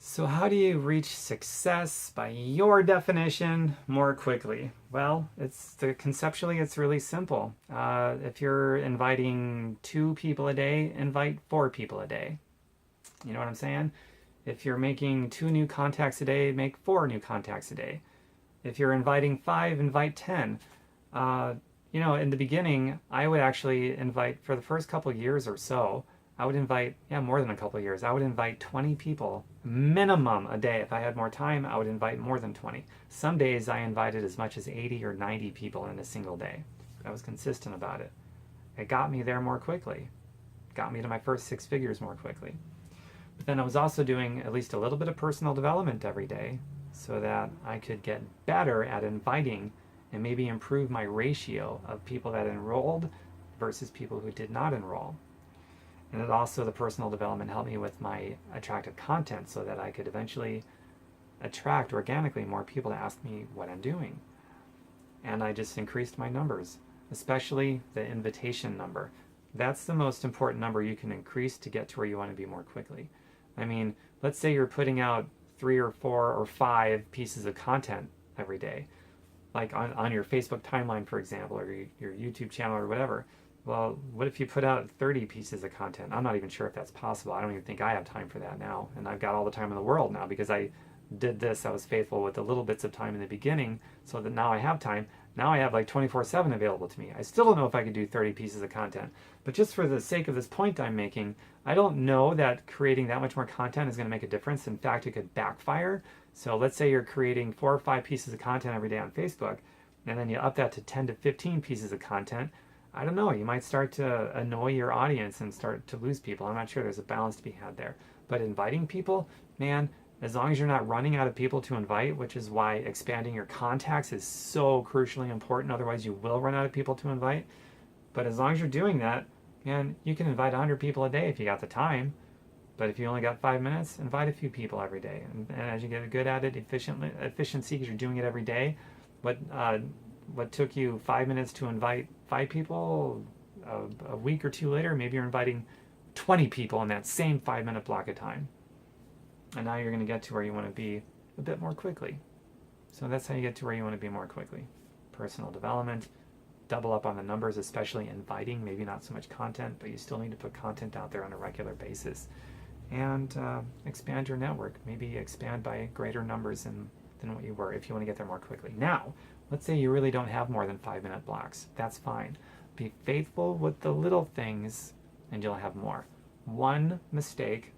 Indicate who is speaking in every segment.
Speaker 1: So how do you reach success by your definition more quickly? Well, conceptually it's really simple. If you're inviting 2 people a day, invite 4 people a day. You know what I'm saying? If you're making 2 new contacts a day, make 4 new contacts a day. If you're inviting 5, invite 10. In the beginning, I would actually invite, for the first couple of years or so, I would invite, more than a couple of years, I would invite 20 people minimum a day. If I had more time, I would invite more than 20. Some days I invited as much as 80 or 90 people in a single day. I was consistent about it. It got me there more quickly. It got me to my first 6 figures more quickly. But then I was also doing at least a little bit of personal development every day so that I could get better at inviting and maybe improve my ratio of people that enrolled versus people who did not enroll. And it also, the personal development helped me with my attractive content so that I could eventually attract organically more people to ask me what I'm doing. And I just increased my numbers, especially the invitation number. That's the most important number you can increase to get to where you want to be more quickly. I mean, let's say you're putting out 3 or 4 or 5 pieces of content every day, like on your Facebook timeline, for example, or your YouTube channel or whatever. Well, what if you put out 30 pieces of content? I'm not even sure if that's possible. I don't even think I have time for that now. And I've got all the time in the world now because I did this. I was faithful with the little bits of time in the beginning so that now I have time. Now I have like 24/7 available to me. I still don't know if I could do 30 pieces of content. But just for the sake of this point I'm making, I don't know that creating that much more content is going to make a difference. In fact, it could backfire. So let's say you're creating 4 or 5 pieces of content every day on Facebook, and then you up that to 10 to 15 pieces of content. I don't know, you might start to annoy your audience and start to lose people. I'm not sure, there's a balance to be had there. But inviting people, man, as long as you're not running out of people to invite, which is why expanding your contacts is so crucially important, otherwise you will run out of people to invite. But as long as you're doing that, man, you can invite 100 people a day if you got the time. But if you only got 5 minutes, invite a few people every day. And as you get good at it, efficiency, because you're doing it every day, what took you 5 minutes to invite 5 people, a week or 2 later, maybe you're inviting 20 people in that same 5-minute block of time. And now you're going to get to where you want to be a bit more quickly. So that's how you get to where you want to be more quickly. Personal development, double up on the numbers, especially inviting, maybe not so much content, but you still need to put content out there on a regular basis. And expand your network, maybe expand by greater numbers than what you were if you want to get there more quickly. Now, let's say you really don't have more than 5-minute blocks. That's fine. Be faithful with the little things and you'll have more. One mistake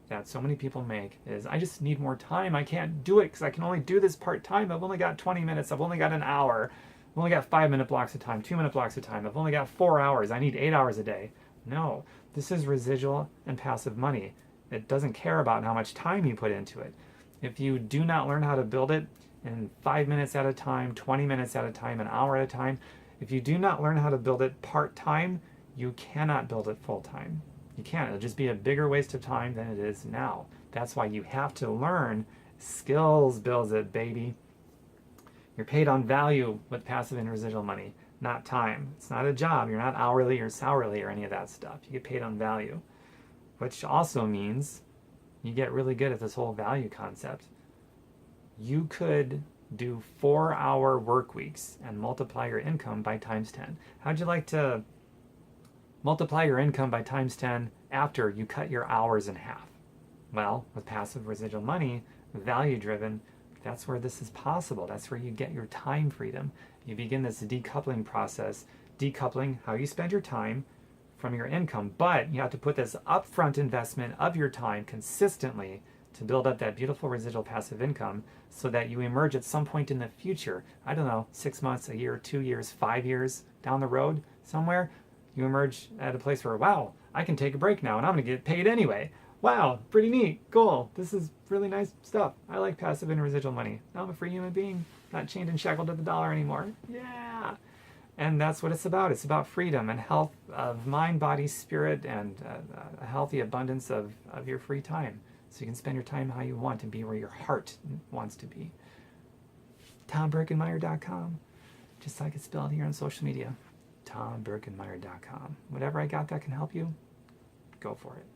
Speaker 1: that so many people make is, I just need more time. I can't do it because I can only do this part-time. I've only got 20 minutes. I've only got an hour. I've only got 5-minute blocks of time, 2-minute blocks of time. I've only got 4 hours. I need 8 hours a day. No, this is residual and passive money. It doesn't care about how much time you put into it. If you do not learn how to build it in 5 minutes at a time, 20 minutes at a time, an hour at a time, if you do not learn how to build it part-time, you cannot build it full-time. You can't. It'll just be a bigger waste of time than it is now. That's why you have to learn. Skills builds it, baby. You're paid on value with passive and residual money, not time. It's not a job. You're not hourly or sourly or any of that stuff. You get paid on value, which also means you get really good at this whole value concept. You could do 4-hour work weeks and multiply your income by times 10. How'd you like to multiply your income by times 10 after you cut your hours in half? Well, with passive residual money, value driven, that's where this is possible. That's where you get your time freedom. You begin this decoupling process, decoupling how you spend your time from your income, but you have to put this upfront investment of your time consistently to build up that beautiful residual passive income so that you emerge at some point in the future, I don't know, 6 months, a year, 2 years, 5 years down the road somewhere, you emerge at a place where, wow, I can take a break now and I'm going to get paid anyway. Wow, pretty neat, cool. This is really nice stuff. I like passive and residual money. Now I'm a free human being, not chained and shackled to the dollar anymore. Yeah. And that's what it's about. It's about freedom and health of mind, body, spirit, and a healthy abundance of your free time. So you can spend your time how you want and be where your heart wants to be. TomBerkenmeyer.com. Just like it's spelled here on social media. TomBerkenmeyer.com. Whatever I got that can help you, go for it.